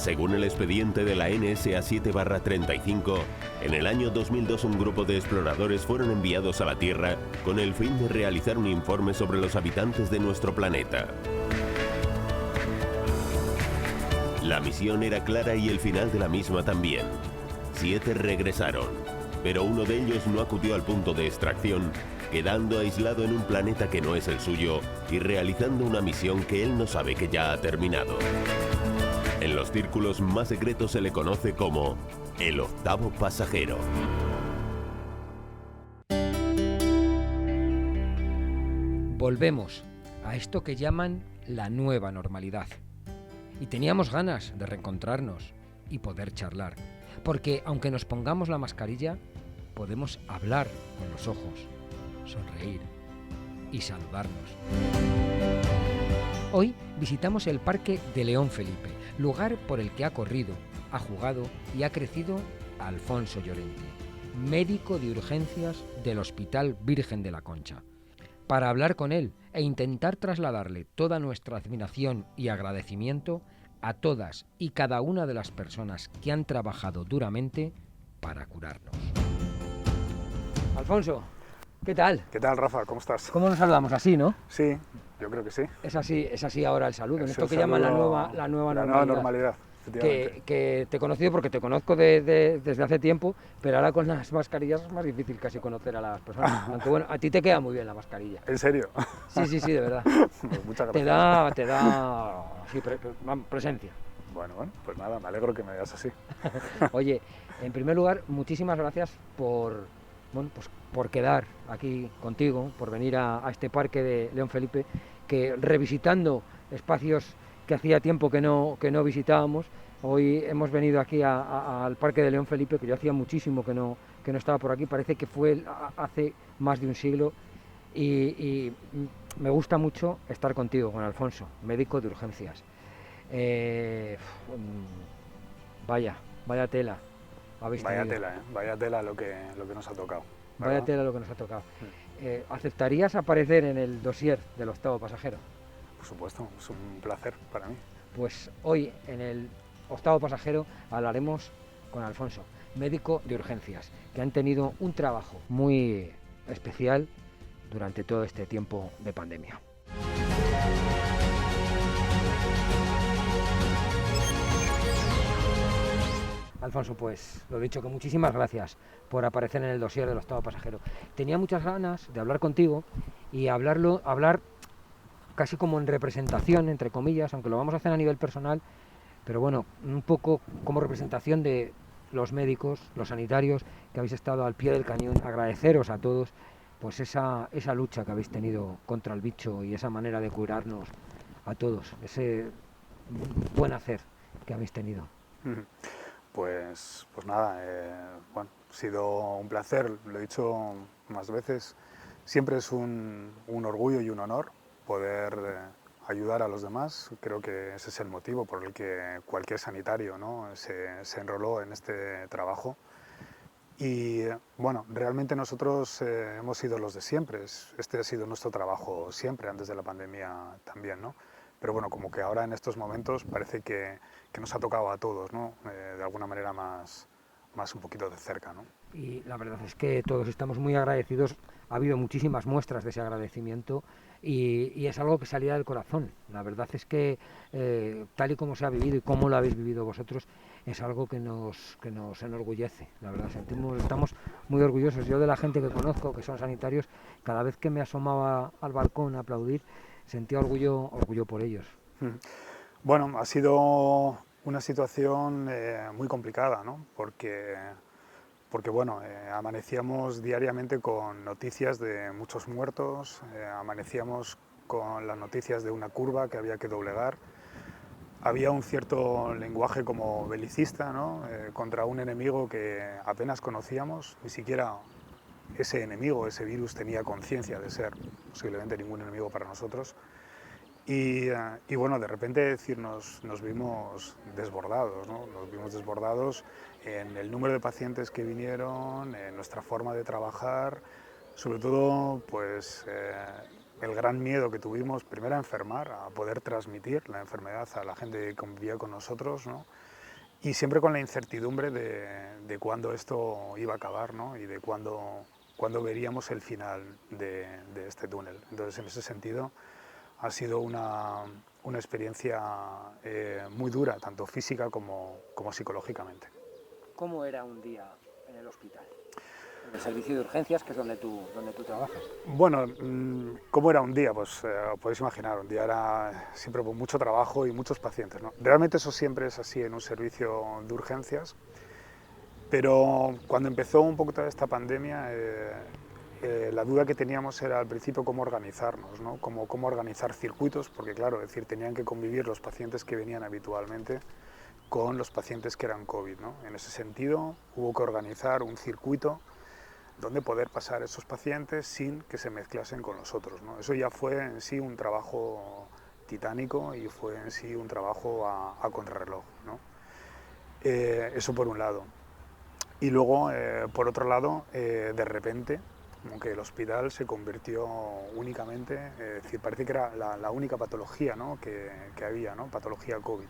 Según el expediente de la NSA 7/35, en el año 2002 un grupo de exploradores fueron enviados a la Tierra con el fin de realizar un informe sobre los habitantes de nuestro planeta. La misión era clara y el final de la misma también. 7 regresaron, pero uno de ellos no acudió al punto de extracción, quedando aislado en un planeta que no es el suyo y realizando una misión que él no sabe que ya ha terminado. En los círculos más secretos se le conoce como el octavo pasajero. Volvemos a esto que llaman la nueva normalidad. Y teníamos ganas de reencontrarnos y poder charlar. Porque aunque nos pongamos la mascarilla, podemos hablar con los ojos, sonreír y saludarnos. Hoy visitamos el Parque de León Felipe, lugar por el que ha corrido, ha jugado y ha crecido Alfonso Llorente, médico de urgencias del Hospital Virgen de la Concha. Para hablar con él e intentar trasladarle toda nuestra admiración y agradecimiento a todas y cada una de las personas que han trabajado duramente para curarnos. Alfonso, ¿qué tal? ¿Qué tal, Rafa? ¿Cómo estás? ¿Cómo nos saludamos? Así, ¿no? Sí, yo creo que sí. Es así ahora el saludo, en Es esto el que llaman la saludo- nueva la normalidad. nueva normalidad, efectivamente. Que te he conocido porque te conozco desde hace tiempo, pero ahora con las mascarillas es más difícil casi conocer a las personas. Aunque bueno, a ti te queda muy bien la mascarilla. ¿En serio? Sí, de verdad. Pues muchas gracias. Te da sí, presencia. Bueno, pues nada, me alegro que me veas así. Oye, en primer lugar, muchísimas gracias por quedar aquí contigo, por venir a este parque de León Felipe, que revisitando espacios que hacía tiempo que no visitábamos, hoy hemos venido aquí al parque de León Felipe, que yo hacía muchísimo que no estaba por aquí, parece que fue hace más de un siglo, y me gusta mucho estar contigo, con Alfonso, médico de urgencias. Vaya tela. Vaya tela lo que nos ha tocado. ¿verdad? Vaya tela lo que nos ha tocado. ¿Aceptarías aparecer en el dossier del octavo pasajero? Por supuesto, es un placer para mí. Pues hoy en el octavo pasajero hablaremos con Alfonso, médico de urgencias, que han tenido un trabajo muy especial durante todo este tiempo de pandemia. Alfonso, pues lo dicho, que muchísimas gracias por aparecer en el dossier del octavo pasajero. Tenía muchas ganas de hablar contigo y hablar casi como en representación, entre comillas, aunque lo vamos a hacer a nivel personal, pero bueno, un poco como representación de los médicos, los sanitarios que habéis estado al pie del cañón. Agradeceros a todos pues esa lucha que habéis tenido contra el bicho y esa manera de curarnos a todos, ese buen hacer que habéis tenido. Pues nada, ha sido un placer, lo he dicho más veces, siempre es un orgullo y un honor poder ayudar a los demás. Creo que ese es el motivo por el que cualquier sanitario, ¿no?, se enroló en este trabajo. Y bueno, realmente nosotros hemos sido los de siempre, este ha sido nuestro trabajo siempre, antes de la pandemia también, ¿no? Pero bueno, como que ahora en estos momentos parece que nos ha tocado a todos, ¿no? De alguna manera más un poquito de cerca, ¿no? Y la verdad es que todos estamos muy agradecidos, ha habido muchísimas muestras de ese agradecimiento y es algo que salía del corazón. La verdad es que tal y como se ha vivido y como lo habéis vivido vosotros, es algo que nos enorgullece. La verdad, estamos muy orgullosos. Yo, de la gente que conozco, que son sanitarios, cada vez que me asomaba al balcón a aplaudir, sentía orgullo por ellos. Bueno, ha sido una situación muy complicada, ¿no? Porque bueno, amanecíamos diariamente con noticias de muchos muertos, amanecíamos con las noticias de una curva que había que doblegar. Había un cierto lenguaje como belicista, ¿no?, contra un enemigo que apenas conocíamos, ni siquiera ese enemigo, ese virus, tenía conciencia de ser posiblemente ningún enemigo para nosotros. Y bueno, de repente nos vimos desbordados, ¿no? Nos vimos desbordados en el número de pacientes que vinieron, en nuestra forma de trabajar, sobre todo pues el gran miedo que tuvimos, primero a enfermar, a poder transmitir la enfermedad a la gente que convivía con nosotros, ¿no? Y siempre con la incertidumbre de cuándo esto iba a acabar, ¿no? Y de cuándo veríamos el final de este túnel. Entonces, en ese sentido, ha sido una experiencia muy dura, tanto física como psicológicamente. ¿Cómo era un día en el hospital? En el servicio de urgencias, que es donde tú trabajas. Bueno, ¿cómo era un día? Pues podéis imaginar, un día era siempre con mucho trabajo y muchos pacientes, ¿no? Realmente eso siempre es así en un servicio de urgencias, pero cuando empezó un poco toda esta pandemia, la duda que teníamos era al principio cómo organizarnos, ¿no? Cómo organizar circuitos, porque claro, es decir, tenían que convivir los pacientes que venían habitualmente con los pacientes que eran COVID, ¿no? En ese sentido, hubo que organizar un circuito donde poder pasar esos pacientes sin que se mezclasen con los otros, ¿no? Eso ya fue en sí un trabajo titánico y fue en sí un trabajo a contrarreloj, ¿no? Eso por un lado. Y luego, por otro lado, de repente, como que el hospital se convirtió únicamente, es decir, parece que era la única patología, ¿no? que había, ¿no? Patología COVID.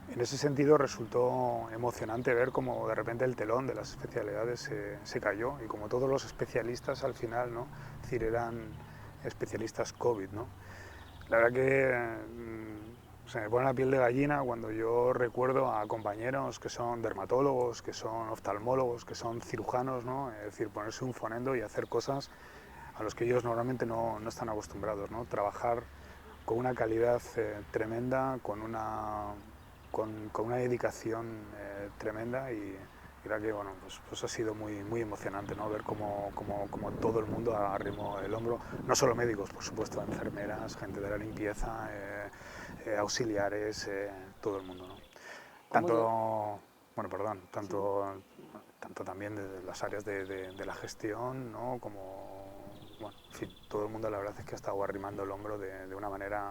En ese sentido resultó emocionante ver cómo de repente el telón de las especialidades se cayó y como todos los especialistas al final, ¿no? Es decir, eran especialistas COVID, ¿no? La verdad que se me pone la piel de gallina cuando yo recuerdo a compañeros que son dermatólogos, que son oftalmólogos, que son cirujanos, ¿no? Es decir, ponerse un fonendo y hacer cosas a los que ellos normalmente no están acostumbrados, ¿no? Trabajar con una calidad tremenda, con una dedicación tremenda y creo que bueno, pues ha sido muy emocionante, ¿no? Ver cómo todo el mundo arrimó el hombro, no solo médicos, por supuesto, enfermeras, gente de la limpieza, auxiliares, todo el mundo, ¿no? Tanto también de las áreas de la gestión, ¿no? Como, bueno, en fin, todo el mundo la verdad es que ha estado arrimando el hombro de una manera,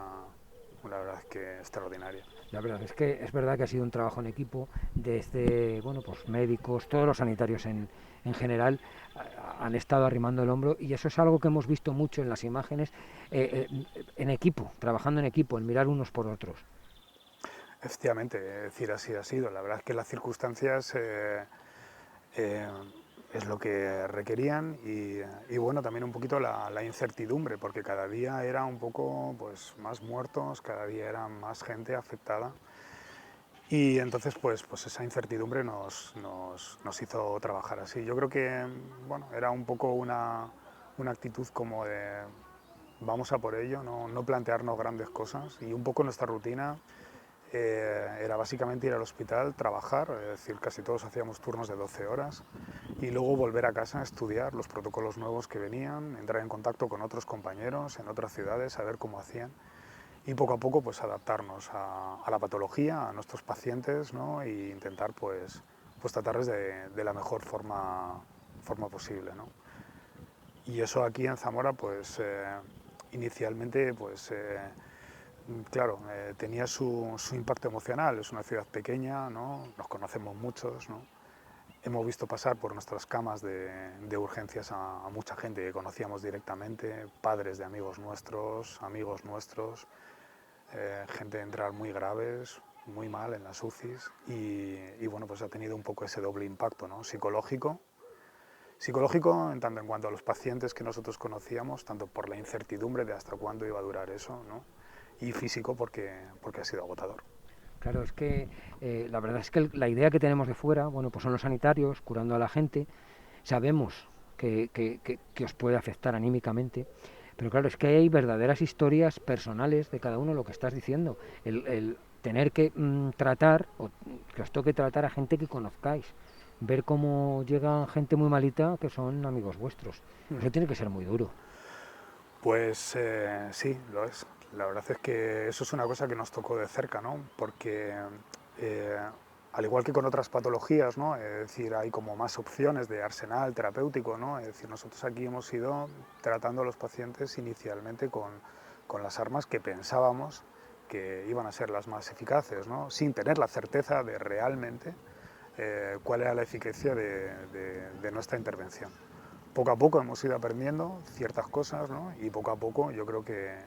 la verdad es que extraordinaria. La verdad es que es verdad que ha sido un trabajo en equipo, desde bueno, pues médicos, todos los sanitarios en general han estado arrimando el hombro y eso es algo que hemos visto mucho en las imágenes, en equipo, trabajando en equipo, en mirar unos por otros. Efectivamente, es decir, así ha sido. La verdad es que las circunstancias es lo que requerían y bueno, también un poquito la incertidumbre, porque cada día era un poco pues, más muertos, cada día era más gente afectada y entonces pues esa incertidumbre nos hizo trabajar así. Yo creo que bueno, era un poco una actitud como de vamos a por ello, no plantearnos grandes cosas y un poco nuestra rutina era básicamente ir al hospital, trabajar, es decir, casi todos hacíamos turnos de 12 horas y luego volver a casa a estudiar los protocolos nuevos que venían, entrar en contacto con otros compañeros en otras ciudades, a ver cómo hacían y poco a poco pues adaptarnos a la patología, a nuestros pacientes, ¿no? E intentar pues tratarles de la mejor forma posible, ¿no? Y eso aquí en Zamora pues inicialmente pues claro, tenía su impacto emocional, es una ciudad pequeña, ¿no? Nos conocemos muchos, ¿no? Hemos visto pasar por nuestras camas de urgencias a mucha gente que conocíamos directamente, padres de amigos nuestros, gente entrar muy graves, muy mal en las UCIs y bueno, pues ha tenido un poco ese doble impacto, ¿no? Psicológico en tanto en cuanto a los pacientes que nosotros conocíamos, tanto por la incertidumbre de hasta cuándo iba a durar eso, ¿no? Y físico porque ha sido agotador. Claro, es que la verdad es que la idea que tenemos de fuera, bueno, pues son los sanitarios curando a la gente, sabemos que os puede afectar anímicamente, pero claro, es que hay verdaderas historias personales de cada uno, lo que estás diciendo, el tener que tratar, o que os toque tratar a gente que conozcáis, ver cómo llega gente muy malita que son amigos vuestros, eso tiene que ser muy duro. Pues sí, lo es. La verdad es que eso es una cosa que nos tocó de cerca, ¿no? Porque al igual que con otras patologías, ¿no? Es decir, hay como más opciones de arsenal terapéutico, ¿no? Es decir, nosotros aquí hemos ido tratando a los pacientes inicialmente con las armas que pensábamos que iban a ser las más eficaces, ¿no? Sin tener la certeza de realmente cuál era la eficacia de nuestra intervención. poco a poco hemos ido aprendiendo ciertas cosas, ¿no? Y poco a poco yo creo que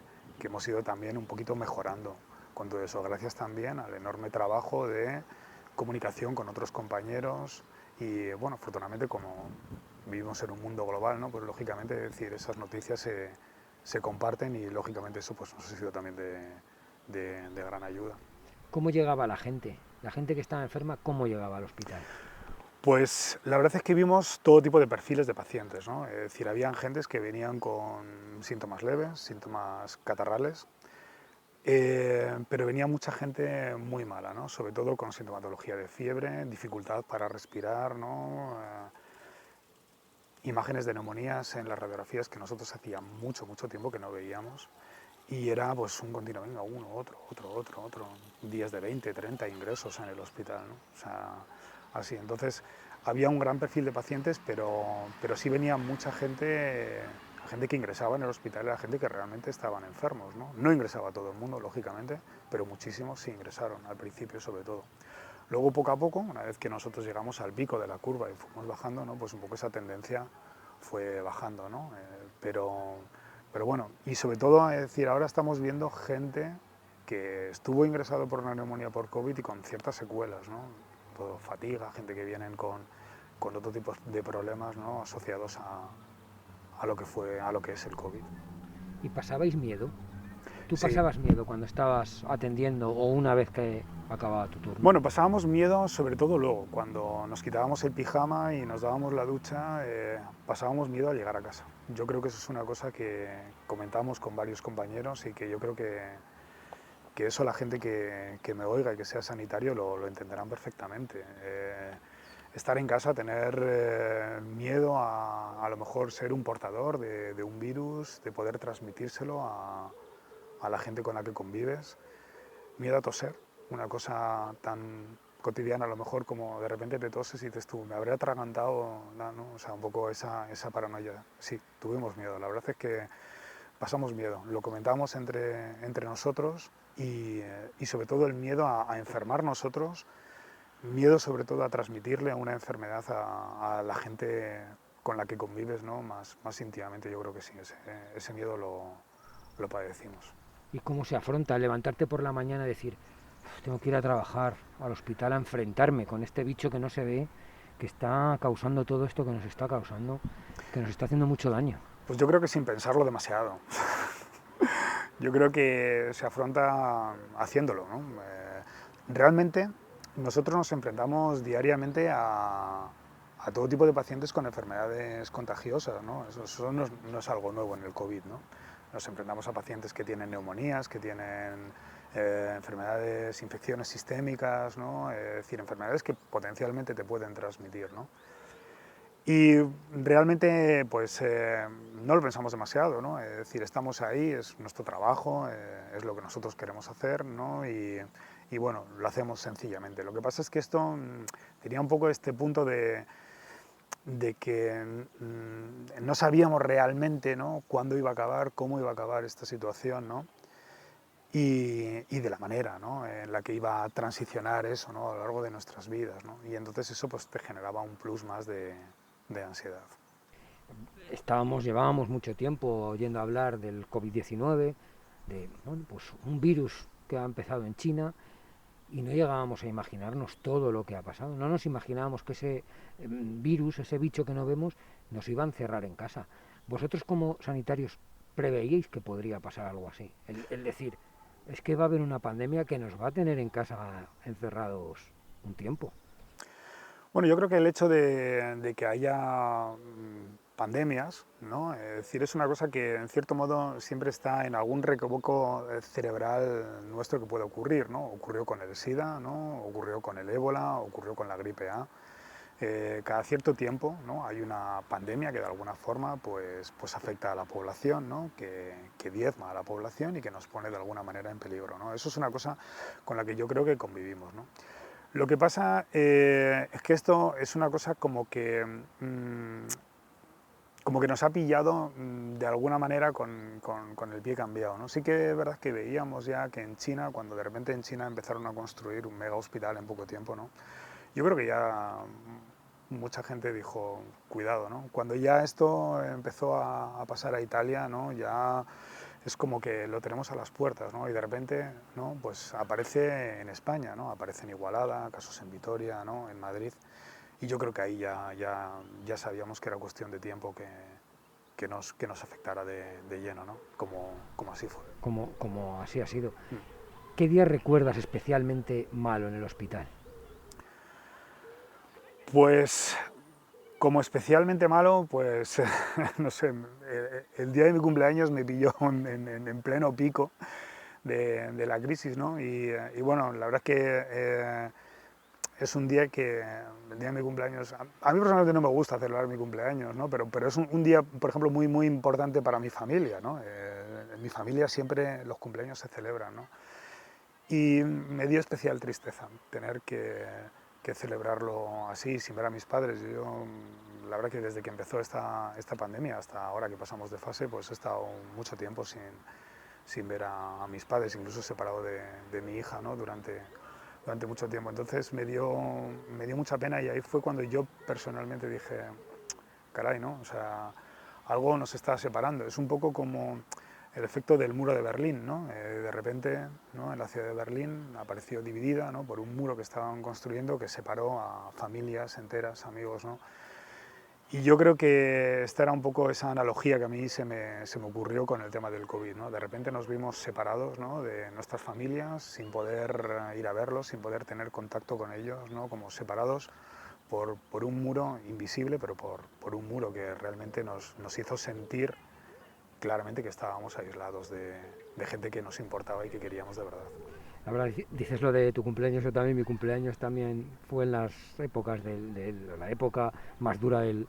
hemos ido también un poquito mejorando con todo eso, gracias también al enorme trabajo de comunicación con otros compañeros y, bueno, afortunadamente como vivimos en un mundo global, ¿no? Pues lógicamente, es decir, esas noticias se comparten y lógicamente eso pues nos ha sido también de gran ayuda. ¿Cómo llegaba la gente? La gente que estaba enferma, ¿cómo llegaba al hospital? Pues la verdad es que vimos todo tipo de perfiles de pacientes, ¿no? Es decir, habían gentes que venían con síntomas leves, síntomas catarrales, pero venía mucha gente muy mala, ¿no? Sobre todo con sintomatología de fiebre, dificultad para respirar, ¿no? Imágenes de neumonías en las radiografías que nosotros hacía mucho tiempo que no veíamos. Y era pues un continuo, venga, uno, otro, días de 20, 30 ingresos en el hospital, ¿no? O sea, así. Entonces, había un gran perfil de pacientes, pero sí venía mucha gente, gente que ingresaba en el hospital, era gente que realmente estaban enfermos, ¿no? No ingresaba todo el mundo, lógicamente, pero muchísimos sí ingresaron, al principio sobre todo. Luego, poco a poco, una vez que nosotros llegamos al pico de la curva y fuimos bajando, ¿no? Pues un poco esa tendencia fue bajando, ¿no? Pero bueno, y sobre todo, es decir, ahora estamos viendo gente que estuvo ingresado por una neumonía por COVID y con ciertas secuelas, ¿no? Todo fatiga, gente que vienen con otro tipo de problemas, ¿no? Asociados a lo que fue, a lo que es el COVID. ¿Y pasabais miedo? ¿Tú Sí. pasabas miedo cuando estabas atendiendo o una vez que acababa tu turno? Bueno, pasábamos miedo sobre todo luego, cuando nos quitábamos el pijama y nos dábamos la ducha, pasábamos miedo a llegar a casa. Yo creo que eso es una cosa que comentamos con varios compañeros y que yo creo que eso la gente que me oiga y que sea sanitario lo entenderán perfectamente. Estar en casa, tener miedo a lo mejor ser un portador de un virus, de poder transmitírselo a la gente con la que convives, miedo a toser, una cosa tan cotidiana a lo mejor como de repente te toses y dices tú, me habré atragantado, ¿no? O sea, un poco esa paranoia. Sí, tuvimos miedo, la verdad es que pasamos miedo, lo comentamos entre nosotros y sobre todo el miedo a enfermar nosotros, miedo sobre todo a transmitirle una enfermedad a la gente con la que convives, ¿no? Más íntimamente, yo creo que sí, ese miedo lo padecimos. ¿Y cómo se afronta levantarte por la mañana y decir, tengo que ir a trabajar al hospital a enfrentarme con este bicho que no se ve, que está causando todo esto que nos está causando, que nos está haciendo mucho daño? Pues yo creo que sin pensarlo demasiado. Yo creo que se afronta haciéndolo, ¿no? Realmente nosotros nos enfrentamos diariamente a todo tipo de pacientes con enfermedades contagiosas, ¿no? Eso no es algo nuevo en el COVID, ¿no? Nos enfrentamos a pacientes que tienen neumonías, que tienen enfermedades, infecciones sistémicas, ¿no? Es decir, enfermedades que potencialmente te pueden transmitir, ¿no? Y realmente pues no lo pensamos demasiado, ¿no? Es decir, estamos ahí, es nuestro trabajo, es lo que nosotros queremos hacer, ¿no? Y bueno, lo hacemos sencillamente. Lo que pasa es que esto tenía un poco este punto de que no sabíamos realmente, ¿no? Cuándo iba a acabar, cómo iba a acabar esta situación, ¿no? Y de la manera, ¿no? En la que iba a transicionar eso, ¿no? A lo largo de nuestras vidas, ¿no? Y entonces eso pues te generaba un plus más de ansiedad. Llevábamos mucho tiempo oyendo hablar del COVID-19, de bueno, pues un virus que ha empezado en China y no llegábamos a imaginarnos todo lo que ha pasado. No nos imaginábamos que ese virus, ese bicho que no vemos, nos iba a encerrar en casa. Vosotros como sanitarios preveíais que podría pasar algo así. El decir, es que va a haber una pandemia que nos va a tener en casa encerrados un tiempo. Bueno, yo creo que el hecho de que haya pandemias, ¿no? Es decir, es una cosa que en cierto modo siempre está en algún recoveco cerebral nuestro que puede ocurrir, ¿no? Ocurrió con el SIDA, ¿no? Ocurrió con el ébola, ocurrió con la gripe A. Cada cierto tiempo, ¿no? Hay una pandemia que de alguna forma pues afecta a la población, ¿no? que diezma a la población y que nos pone de alguna manera en peligro, ¿no? Eso es una cosa con la que yo creo que convivimos, ¿no? Lo que pasa es que esto es una cosa como que nos ha pillado de alguna manera con el pie cambiado, ¿no? Sí que es verdad que veíamos ya que en China, cuando de repente en China empezaron a construir un mega hospital en poco tiempo, ¿no? Yo creo que ya mucha gente dijo, cuidado, ¿no? Cuando ya esto empezó a pasar a Italia, ¿no? Ya es como que lo tenemos a las puertas, ¿no? Y de repente, ¿no? Pues aparece en España, ¿no? Aparece en Igualada, casos en Vitoria, ¿no? En Madrid. Y yo creo que ahí ya sabíamos que era cuestión de tiempo que nos afectara de lleno, ¿no? Como así fue. Como así ha sido. ¿Qué día recuerdas especialmente malo en el hospital? Pues como especialmente malo, pues no sé, el día de mi cumpleaños me pilló en pleno pico de la crisis, ¿no? Y bueno, la verdad es que es un día que, el día de mi cumpleaños, a mí personalmente no me gusta celebrar mi cumpleaños, ¿no? Pero es un día, por ejemplo, muy importante para mi familia, ¿no? En mi familia siempre los cumpleaños se celebran, ¿no? Y me dio especial tristeza tener que celebrarlo así, sin ver a mis padres. Yo, la verdad que desde que empezó esta pandemia hasta ahora que pasamos de fase, pues he estado mucho tiempo sin ver a mis padres, incluso separado de mi hija, ¿no? durante mucho tiempo. Entonces me dio mucha pena y ahí fue cuando yo personalmente dije, caray, ¿no? O sea, algo nos está separando. Es un poco como el efecto del muro de Berlín, ¿no? De repente, ¿no? En la ciudad de Berlín apareció dividida, ¿no? Por un muro que estaban construyendo que separó a familias enteras, amigos, ¿no? Y yo creo que esta era un poco esa analogía que a mí se me ocurrió con el tema del COVID, ¿no? De repente nos vimos separados, ¿no? De nuestras familias, sin poder ir a verlos, sin poder tener contacto con ellos, ¿no? Como separados por un muro invisible, pero por un muro que realmente nos hizo sentir claramente que estábamos aislados de gente que nos importaba y que queríamos de verdad. La verdad, dices lo de tu cumpleaños, yo también, mi cumpleaños también fue en las épocas la época más dura del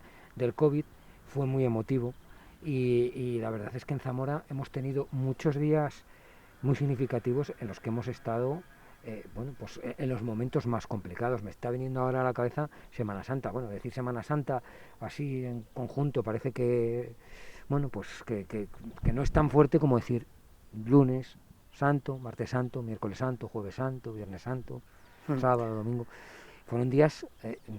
COVID, fue muy emotivo y la verdad es que en Zamora hemos tenido muchos días muy significativos en los que hemos estado bueno, pues en los momentos más complicados. Me está viniendo ahora a la cabeza Semana Santa. Bueno, decir Semana Santa así en conjunto parece que, bueno, pues que no es tan fuerte como decir lunes Santo, martes Santo, miércoles Santo, jueves Santo, viernes Santo, sábado, domingo. Fueron días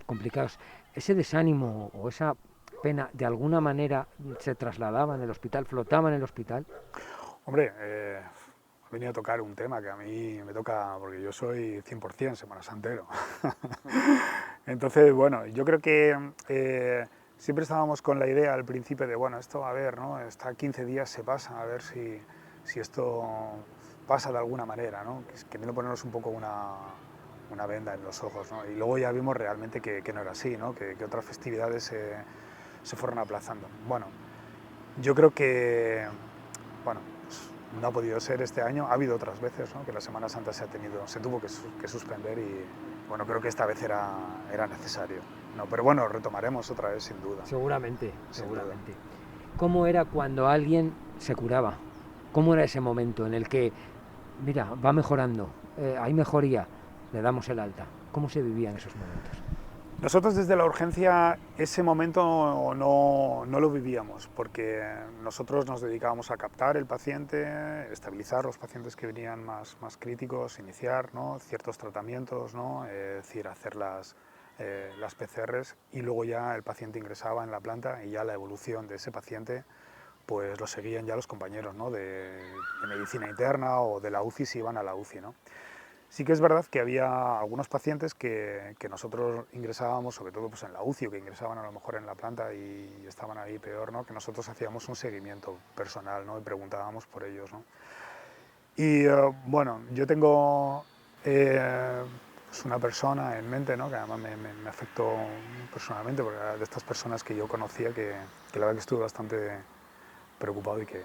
complicados. Ese desánimo o esa pena de alguna manera se trasladaba en el hospital, flotaba en el hospital. Hombre, he venido a tocar un tema que a mí me toca, porque yo soy 100% Semana Santero. Entonces, bueno, yo creo que siempre estábamos con la idea al principio de, bueno, esto a ver, ¿no? Está 15 días se pasa, a ver si esto pasa de alguna manera, ¿no? Queriendo ponernos un poco una venda en los ojos, ¿no? Y luego ya vimos realmente que no era así, ¿no? Que otras festividades se fueron aplazando. Bueno, yo creo que, bueno, pues no ha podido ser este año. Ha habido otras veces, ¿no? Que la Semana Santa se tuvo que suspender y, bueno, creo que esta vez era necesario, ¿no? Pero bueno, retomaremos otra vez sin duda. Seguramente. ¿Cómo era cuando alguien se curaba? ¿Cómo era ese momento en el que, mira, va mejorando, hay mejoría, le damos el alta? ¿Cómo se vivía en esos momentos? Nosotros desde la urgencia ese momento no lo vivíamos, porque nosotros nos dedicábamos a captar el paciente, estabilizar los pacientes que venían más críticos, iniciar, ¿no? Ciertos tratamientos, ¿no? Es decir, hacer las PCRs y luego ya el paciente ingresaba en la planta y ya la evolución de ese paciente pues lo seguían ya los compañeros, ¿no? de medicina interna o de la UCI si iban a la UCI, ¿no? Sí que es verdad que había algunos pacientes que nosotros ingresábamos, sobre todo pues en la UCI, o que ingresaban a lo mejor en la planta y estaban ahí peor, ¿no? Que nosotros hacíamos un seguimiento personal, ¿no? Y preguntábamos por ellos, ¿no? Y bueno, yo tengo pues una persona en mente, ¿no? Que además me afectó personalmente, porque era de estas personas que yo conocía que la verdad que estuve bastante preocupado y que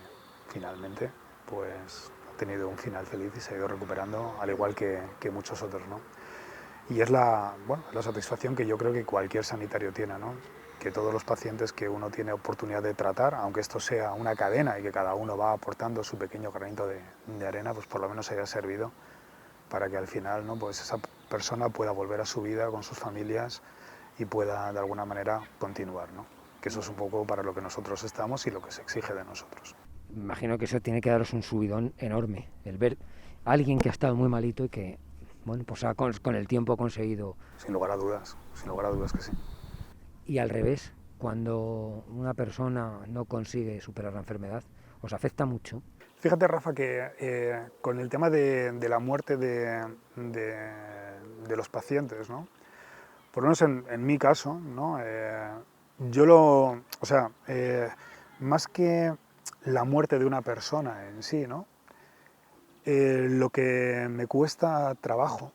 finalmente pues ha tenido un final feliz y se ha ido recuperando, al igual que muchos otros, ¿no? Y es la satisfacción que yo creo que cualquier sanitario tiene, ¿no? Que todos los pacientes que uno tiene oportunidad de tratar, aunque esto sea una cadena y que cada uno va aportando su pequeño granito de arena, pues por lo menos haya servido para que al final, ¿no? Pues esa persona pueda volver a su vida con sus familias y pueda de alguna manera continuar, ¿no? Que eso es un poco para lo que nosotros estamos y lo que se exige de nosotros. Imagino que eso tiene que daros un subidón enorme, el ver a alguien que ha estado muy malito y que, bueno, pues con el tiempo ha conseguido... Sin lugar a dudas que sí. Y al revés, cuando una persona no consigue superar la enfermedad, ¿os afecta mucho? Fíjate, Rafa, que con el tema de la muerte de los pacientes, ¿no? Por lo menos en mi caso, ¿no? O sea, más que la muerte de una persona en sí, ¿no? Lo que me cuesta trabajo,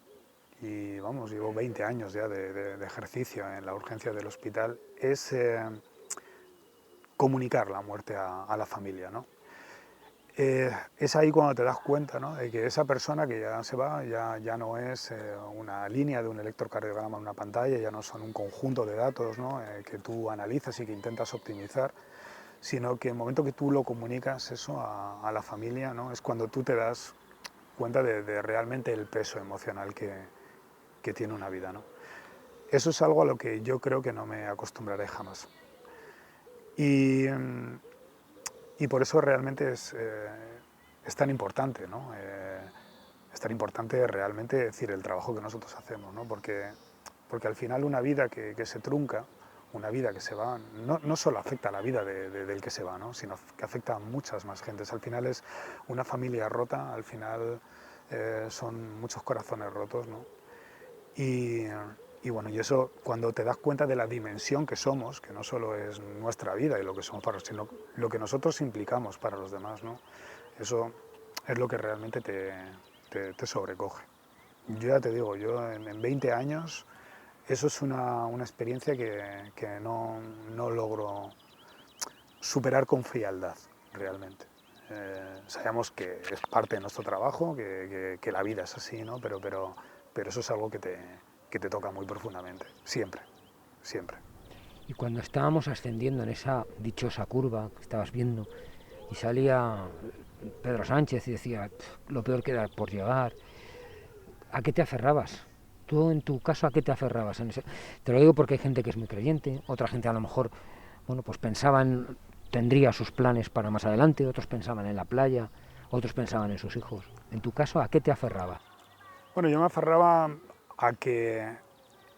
y vamos, llevo 20 años ya de ejercicio en la urgencia del hospital, es comunicar la muerte a la familia, ¿no? Es ahí cuando te das cuenta, ¿no? De que esa persona que ya se va ya no es una línea de un electrocardiograma en una pantalla, ya no son un conjunto de datos, ¿no? Que tú analizas y que intentas optimizar, sino que en el momento que tú lo comunicas eso a la familia, ¿no? Es cuando tú te das cuenta de realmente el peso emocional que tiene una vida, ¿no? Eso es algo a lo que yo creo que no me acostumbraré jamás. Y por eso realmente es tan importante, ¿no? Es tan importante realmente decir el trabajo que nosotros hacemos, ¿no? Porque al final una vida que se trunca, una vida que se va, no solo afecta a la vida del que se va, ¿no? Sino que afecta a muchas más gentes. Al final es una familia rota, al final son muchos corazones rotos, ¿no? Y bueno, y eso cuando te das cuenta de la dimensión que somos, que no solo es nuestra vida y lo que somos para nosotros, sino lo que nosotros implicamos para los demás, ¿no? Eso es lo que realmente te sobrecoge. Yo ya te digo, yo en 20 años, eso es una experiencia que no logro superar con frialdad, realmente. Sabemos que es parte de nuestro trabajo, que la vida es así, ¿no? Pero eso es algo que te toca muy profundamente, siempre, siempre. Y cuando estábamos ascendiendo en esa dichosa curva que estabas viendo y salía Pedro Sánchez y decía, lo peor queda por llegar, ¿a qué te aferrabas? Tú, en tu caso, ¿a qué te aferrabas? Te lo digo porque hay gente que es muy creyente, otra gente a lo mejor, bueno, pues tendría sus planes para más adelante, otros pensaban en la playa, otros pensaban en sus hijos. En tu caso, ¿a qué te aferrabas? Bueno, yo me aferraba a que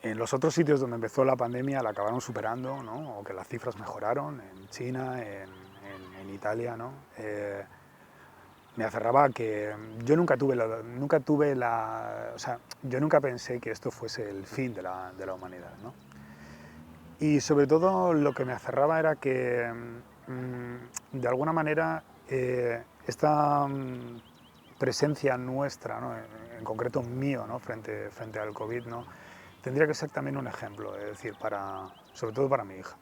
en los otros sitios donde empezó la pandemia la acabaron superando, ¿no? O que las cifras mejoraron, en China, en Italia, ¿no? Me aferraba a que yo o sea, yo nunca pensé que esto fuese el fin de la humanidad, ¿no? Y sobre todo lo que me aferraba era que de alguna manera esta presencia nuestra, ¿no? En concreto mío, ¿no? frente al COVID, ¿no? Tendría que ser también un ejemplo, es decir, sobre todo para mi hija.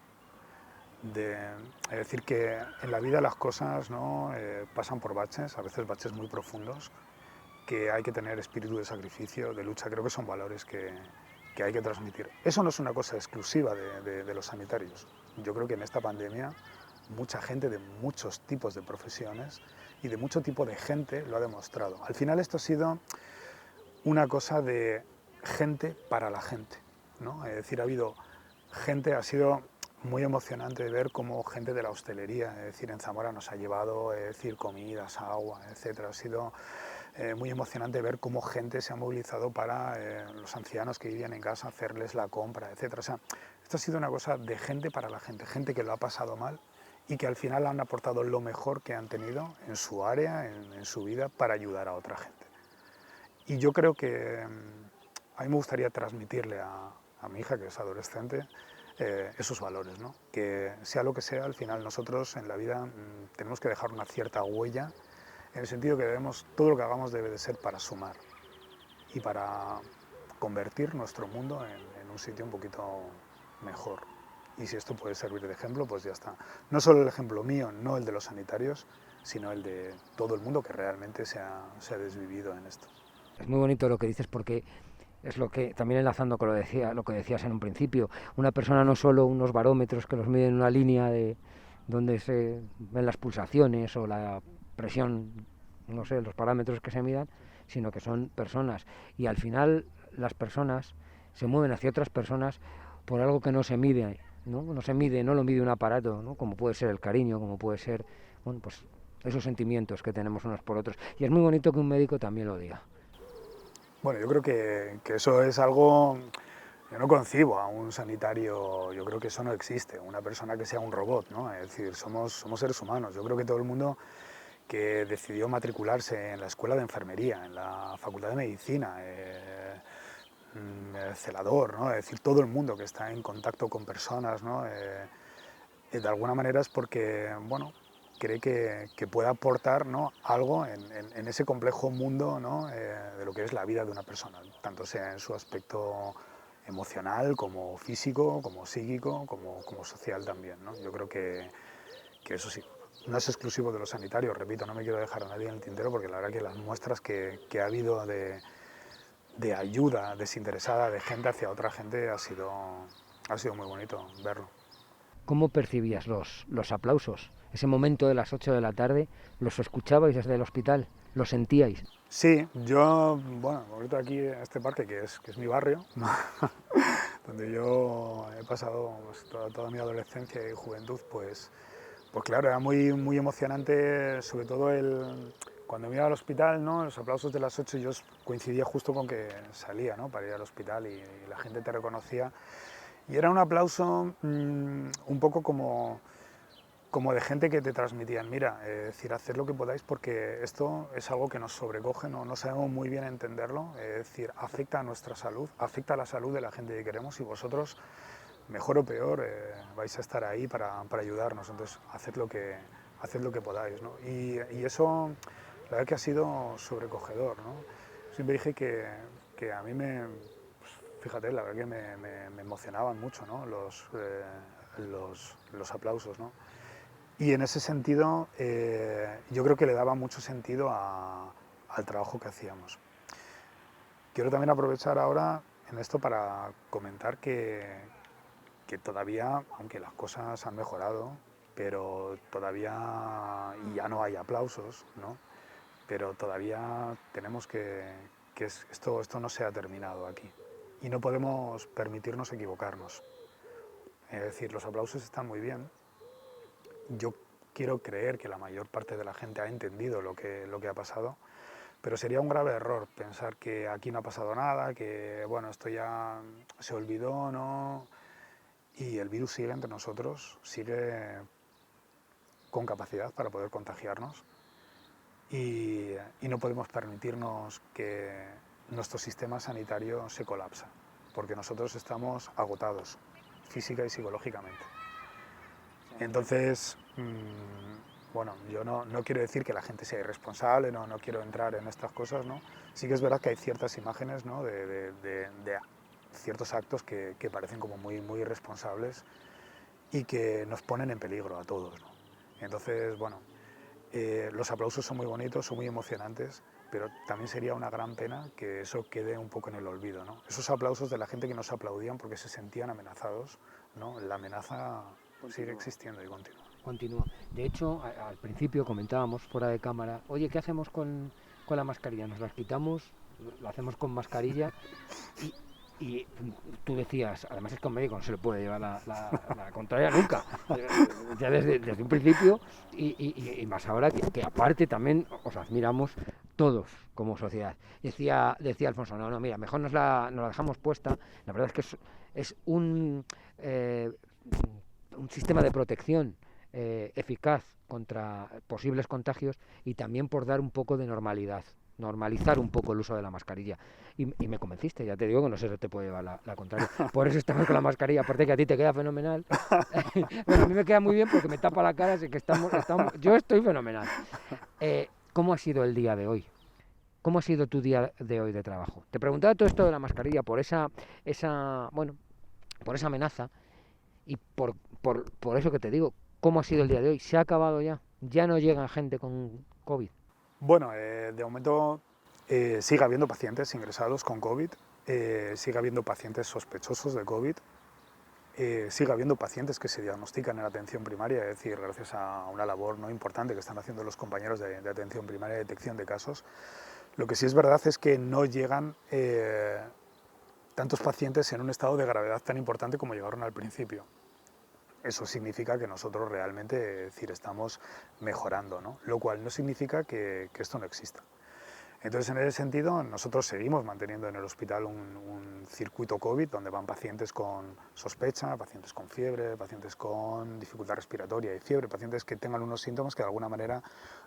Es decir, que en la vida las cosas, ¿no? Pasan por baches, a veces baches muy profundos, que hay que tener espíritu de sacrificio, de lucha. Creo que son valores que hay que transmitir. Eso no es una cosa exclusiva de los sanitarios. Yo creo que en esta pandemia mucha gente de muchos tipos de profesiones y de mucho tipo de gente lo ha demostrado. Al final esto ha sido una cosa de gente para la gente, ¿no? Es decir, ha sido muy emocionante ver cómo gente de la hostelería, es decir, en Zamora nos ha llevado, es decir, comidas, agua, etcétera. Ha sido muy emocionante ver cómo gente se ha movilizado para los ancianos que vivían en casa, hacerles la compra, etcétera. O sea, esto ha sido una cosa de gente para la gente que lo ha pasado mal y que al final han aportado lo mejor que han tenido en su área, en su vida, para ayudar a otra gente. Y yo creo que a mí me gustaría transmitirle a mi hija, que es adolescente, esos valores, ¿no? Que sea lo que sea, al final nosotros en la vida tenemos que dejar una cierta huella, en el sentido que todo lo que hagamos debe de ser para sumar y para convertir nuestro mundo en un sitio un poquito mejor. Y si esto puede servir de ejemplo, pues ya está. No solo el ejemplo mío, no el de los sanitarios, sino el de todo el mundo que realmente se ha desvivido en esto. Es muy bonito lo que dices porque es lo que, también enlazando con lo que decías en un principio, una persona no solo unos barómetros que los miden en una línea de donde se ven las pulsaciones o la presión, no sé, los parámetros que se midan, sino que son personas. Y al final las personas se mueven hacia otras personas por algo que no se mide, ¿no? No lo mide un aparato, ¿no? Como puede ser el cariño, como puede ser, bueno, pues esos sentimientos que tenemos unos por otros. Y es muy bonito que un médico también lo diga. Bueno, yo creo que eso es algo Yo no concibo a un sanitario, yo creo que eso no existe, una persona que sea un robot, ¿no? Es decir, somos seres humanos. Yo creo que todo el mundo que decidió matricularse en la escuela de enfermería, en la facultad de medicina, celador, ¿no? Es decir, todo el mundo que está en contacto con personas, ¿no? De alguna manera es porque, bueno, cree que puede aportar, ¿no?, algo en ese complejo mundo, ¿no?, de lo que es la vida de una persona, tanto sea en su aspecto emocional, como físico, como psíquico, como social también, ¿no? Yo creo que eso sí, no es exclusivo de los sanitarios, repito, no me quiero dejar a nadie en el tintero, porque la verdad que las muestras que ha habido de ayuda desinteresada de gente hacia otra gente ha sido muy bonito verlo. ¿Cómo percibías los aplausos? Ese momento de las 8 de la tarde, ¿los escuchabais desde el hospital? ¿Los sentíais? Sí, yo, bueno, ahorita aquí en este parque, que es mi barrio, donde yo he pasado pues, toda mi adolescencia y juventud, pues claro, era muy emocionante, sobre todo cuando me iba al hospital, ¿no? Los aplausos de las 8, yo coincidía justo con que salía, ¿no?, para ir al hospital y la gente te reconocía. Y era un aplauso un poco como de gente que te transmitían, mira, decir, haced lo que podáis porque esto es algo que nos sobrecoge, no sabemos muy bien entenderlo, es decir, afecta a nuestra salud, afecta a la salud de la gente que queremos y vosotros, mejor o peor, vais a estar ahí para ayudarnos, entonces haced lo que podáis, ¿no? Y eso, la verdad que ha sido sobrecogedor, ¿no? Siempre dije que a mí fíjate, la verdad que me emocionaban mucho, ¿no?, los aplausos, ¿no? Y en ese sentido, yo creo que le daba mucho sentido al trabajo que hacíamos. Quiero también aprovechar ahora en esto para comentar que todavía, aunque las cosas han mejorado, pero todavía ya no hay aplausos, ¿no? Pero todavía tenemos esto no se ha terminado aquí. Y no podemos permitirnos equivocarnos. Es decir, los aplausos están muy bien. Yo quiero creer que la mayor parte de la gente ha entendido lo que ha pasado, pero sería un grave error pensar que aquí no ha pasado nada, que bueno, esto ya se olvidó, ¿no? Y el virus sigue entre nosotros, sigue con capacidad para poder contagiarnos y no podemos permitirnos que nuestro sistema sanitario se colapse, porque nosotros estamos agotados física y psicológicamente. Entonces, bueno, yo no quiero decir que la gente sea irresponsable, no quiero entrar en estas cosas, ¿no? Sí que es verdad que hay ciertas imágenes, ¿no?, de ciertos actos que parecen como muy irresponsables y que nos ponen en peligro a todos, ¿no? Entonces, bueno, los aplausos son muy bonitos, son muy emocionantes, pero también sería una gran pena que eso quede un poco en el olvido, ¿no? Esos aplausos de la gente que nos aplaudían porque se sentían amenazados, ¿no? La amenaza sigue existiendo y continúa. Continúa. De hecho, al principio comentábamos fuera de cámara, oye, ¿qué hacemos con la mascarilla? ¿Nos las quitamos? ¿Lo hacemos con mascarilla? Y tú decías, además es que a un médico no se le puede llevar la contraria nunca, ya desde un principio, y más ahora que aparte también os admiramos todos como sociedad. Decía Alfonso, no, mira, mejor nos la dejamos puesta, la verdad es que es un sistema de protección eficaz contra posibles contagios y también por dar un poco de normalizar un poco el uso de la mascarilla. Y me convenciste, ya te digo que no se te puede llevar la contraria. Por eso estamos con la mascarilla, aparte que a ti te queda fenomenal. Bueno, a mí me queda muy bien porque me tapa la cara, así que yo estoy fenomenal. ¿Cómo ha sido el día de hoy? ¿Cómo ha sido tu día de hoy de trabajo? Te preguntaba todo esto de la mascarilla por esa amenaza y por eso que te digo, ¿cómo ha sido el día de hoy? ¿Se ha acabado ya? ¿Ya no llega gente con COVID? Bueno, de momento sigue habiendo pacientes ingresados con COVID, sigue habiendo pacientes sospechosos de COVID, sigue habiendo pacientes que se diagnostican en atención primaria, es decir, gracias a una labor no importante que están haciendo los compañeros de atención primaria de detección de casos. Lo que sí es verdad es que no llegan tantos pacientes en un estado de gravedad tan importante como llegaron al principio. Eso significa que nosotros realmente, estamos mejorando, ¿no? Lo cual no significa que esto no exista. Entonces, en ese sentido, nosotros seguimos manteniendo en el hospital un circuito COVID donde van pacientes con sospecha, pacientes con fiebre, pacientes con dificultad respiratoria y fiebre, pacientes que tengan unos síntomas que de alguna manera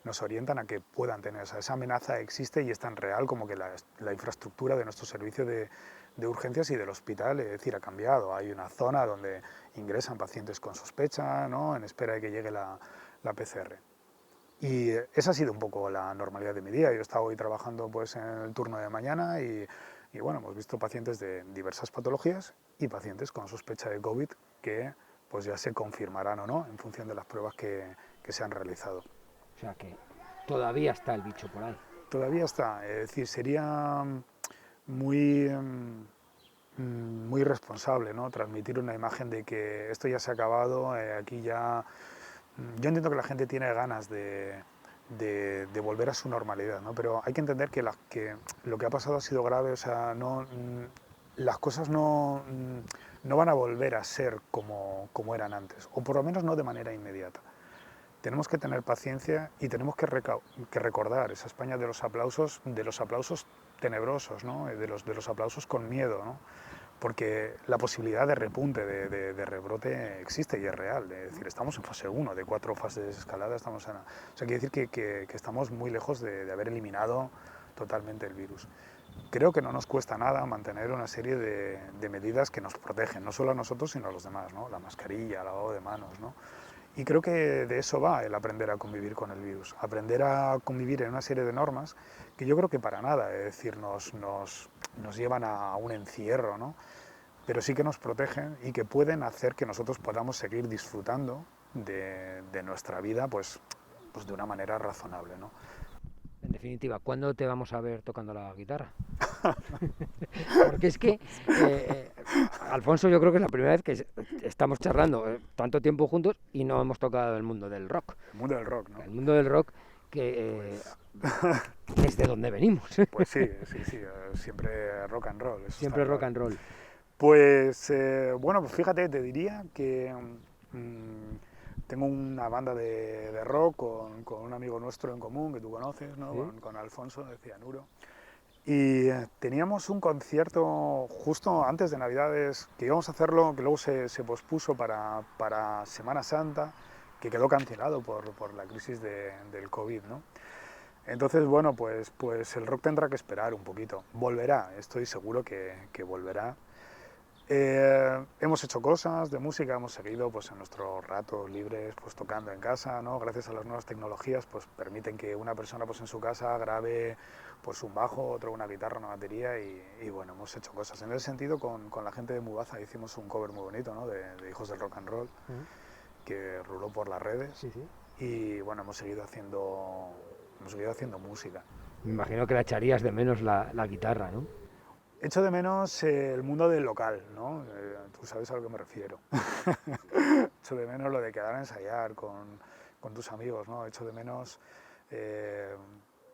nos orientan a que puedan tener. O sea, esa amenaza existe y es tan real como que la infraestructura de nuestro servicio de urgencias y del hospital, es decir, ha cambiado. Hay una zona donde ingresan pacientes con sospecha, ¿no?, en espera de que llegue la PCR. Y esa ha sido un poco la normalidad de mi día. Yo he estado hoy trabajando pues, en el turno de mañana y bueno, hemos visto pacientes de diversas patologías y pacientes con sospecha de COVID que pues, ya se confirmarán o no en función de las pruebas que se han realizado. O sea que todavía está el bicho por ahí. Todavía está. Es decir, sería muy irresponsable, ¿no?, transmitir una imagen de que esto ya se ha acabado, aquí ya... Yo entiendo que la gente tiene ganas de volver a su normalidad, ¿no? Pero hay que entender que lo que ha pasado ha sido grave, o sea, las cosas no van a volver a ser como eran antes, o por lo menos no de manera inmediata. Tenemos que tener paciencia y tenemos que recordar esa España de los aplausos tenebrosos, ¿no?, de los aplausos con miedo, ¿no?, porque la posibilidad de repunte, de rebrote existe y es real. Es decir, estamos en fase 1 de 4 fases de desescalada, o sea, quiere decir que estamos muy lejos de haber eliminado totalmente el virus. Creo que no nos cuesta nada mantener una serie de medidas que nos protegen, no solo a nosotros, sino a los demás, ¿no?, la mascarilla, el lavado de manos, ¿no? Y creo que de eso va el aprender a convivir con el virus, aprender a convivir en una serie de normas que yo creo que para nada, es decir, nos llevan a un encierro, ¿no?, pero sí que nos protegen y que pueden hacer que nosotros podamos seguir disfrutando de nuestra vida pues de una manera razonable, ¿no? En definitiva, ¿cuándo te vamos a ver tocando la guitarra? Porque es que, Alfonso, yo creo que es la primera vez que estamos charlando tanto tiempo juntos y no hemos tocado el mundo del rock. El mundo del rock, ¿no? El mundo del rock que es de donde venimos. Pues sí, siempre rock and roll. Siempre rock and roll. Pues, bueno, pues fíjate, te diría que tengo una banda de rock con un amigo nuestro en común que tú conoces, ¿no? ¿Sí? Con Alfonso de Cianuro. Y teníamos un concierto justo antes de Navidades, que íbamos a hacerlo, que luego se pospuso para Semana Santa, que quedó cancelado por la crisis del COVID, ¿no? Entonces, bueno, pues el rock tendrá que esperar un poquito. Volverá, estoy seguro que volverá. Hemos hecho cosas de música, hemos seguido pues, en nuestros ratos libres pues, tocando en casa, ¿no? Gracias a las nuevas tecnologías pues, permiten que una persona pues, en su casa grabe pues, un bajo, otro una guitarra, una batería y bueno, hemos hecho cosas. En ese sentido, con la gente de Mubaza hicimos un cover muy bonito, ¿no?, de Hijos del Rock and Roll, que ruló por las redes. Sí. Y bueno, hemos seguido haciendo música. Me imagino que la echarías de menos la guitarra, ¿no? Echo de menos el mundo del local, ¿no? Tú sabes a lo que me refiero. Echo de menos lo de quedar a ensayar con tus amigos, ¿no? Echo de menos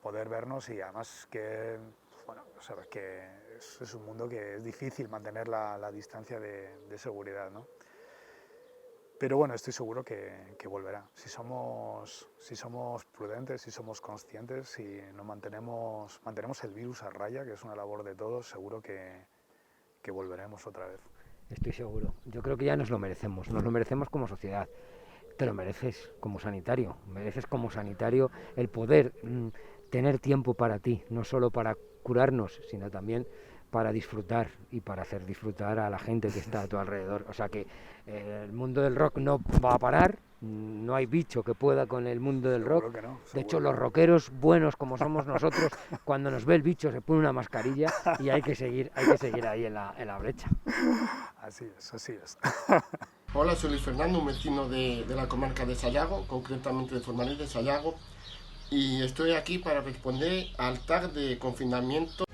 poder vernos y además que, bueno, sabes que es un mundo que es difícil mantener la distancia de seguridad, ¿no? Pero bueno, estoy seguro que volverá. Si somos prudentes, si somos conscientes, si nos mantenemos el virus a raya, que es una labor de todos, seguro que volveremos otra vez. Estoy seguro. Yo creo que ya nos lo merecemos como sociedad. Te lo mereces como sanitario. Mereces como sanitario el poder tener tiempo para ti, no solo para curarnos, sino también para disfrutar y para hacer disfrutar a la gente que está a tu alrededor. O sea que el mundo del rock no va a parar, no hay bicho que pueda con el mundo del rock. No, de hecho, los rockeros buenos como somos nosotros, cuando nos ve el bicho se pone una mascarilla y hay que seguir ahí en la brecha. Así es. Hola, soy Luis Fernando, un vecino de la comarca de Sayago, concretamente de Formalí de Sayago, y estoy aquí para responder al tag de confinamiento.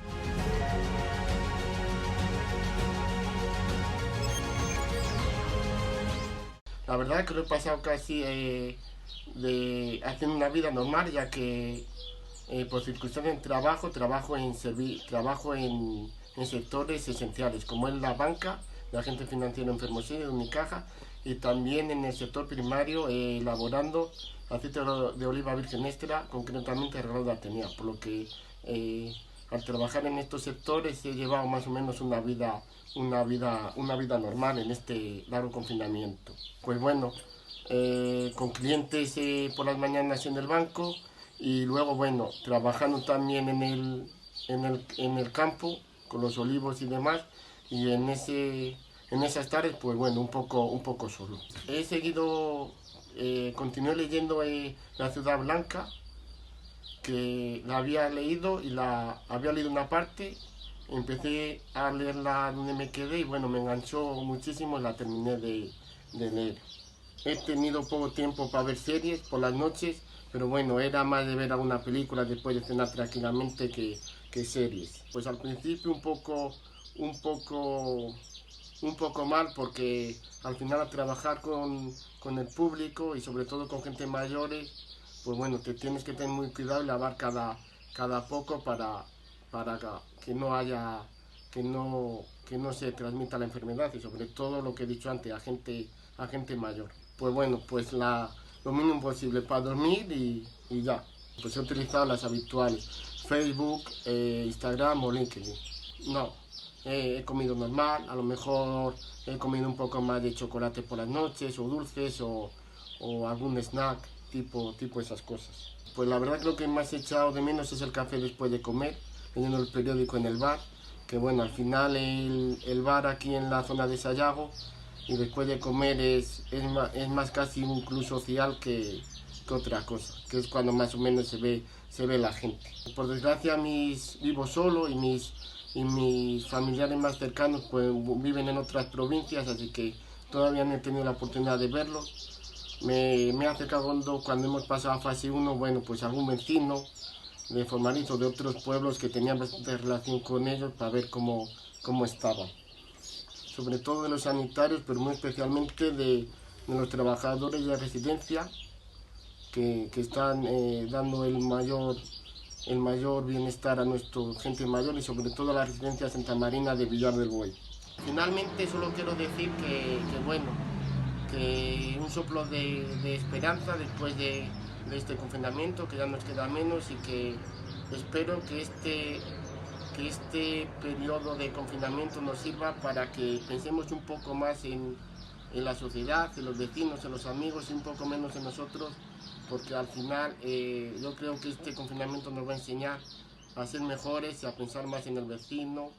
La verdad es que lo he pasado casi haciendo una vida normal, ya que por circunstancias de trabajo en sectores esenciales, como es la banca, de agente financiero en Fermosilla, de Unicaja, y también en el sector primario, laborando aceite de oliva virgen extra, concretamente regalado de Atenea, por lo que al trabajar en estos sectores he llevado más o menos una vida normal en este largo confinamiento. Pues bueno, con clientes por las mañanas en el banco y luego bueno, trabajando también en el campo con los olivos y demás, y en esas tardes pues bueno, un poco solo. He seguido, continué leyendo La Ciudad Blanca, que la había leído y había leído una parte, empecé a leerla donde me quedé y bueno, me enganchó muchísimo y la terminé de leer. He tenido poco tiempo para ver series por las noches, pero bueno, era más de ver alguna película después de cenar tranquilamente que series. Pues al principio un poco mal, porque al final al trabajar con el público y sobre todo con gente mayores, pues bueno, te tienes que tener muy cuidado y lavar cada poco para que no haya, que no se transmita la enfermedad, y sobre todo lo que he dicho antes, a gente mayor. Pues bueno, pues lo mínimo posible para dormir y ya. Pues he utilizado las habituales, Facebook, Instagram o LinkedIn. No, he comido normal, a lo mejor he comido un poco más de chocolate por las noches, o dulces, o algún snack, tipo esas cosas. Pues la verdad que lo que más he echado de menos es el café después de comer, leyendo el periódico en el bar, que bueno, al final el bar aquí en la zona de Sayago, y después de comer es más casi un club social que otra cosa, que es cuando más o menos se ve la gente. Por desgracia vivo solo y mis familiares más cercanos pues viven en otras provincias, así que todavía no he tenido la oportunidad de verlos. Me he acercado cuando hemos pasado a fase 1, bueno, pues algún vecino de Formalizo, de otros pueblos que tenían bastante relación con ellos, para ver cómo estaban. Sobre todo de los sanitarios, pero muy especialmente de los trabajadores de residencia, que están dando el mayor bienestar a nuestra gente mayor, y sobre todo a la residencia Santa Marina de Villar del Buey. Finalmente solo quiero decir que bueno, que un soplo de esperanza después de este confinamiento, que ya nos queda menos, y que espero que este periodo de confinamiento nos sirva para que pensemos un poco más en la sociedad, en los vecinos, en los amigos, y un poco menos en nosotros, porque al final yo creo que este confinamiento nos va a enseñar a ser mejores y a pensar más en el vecino,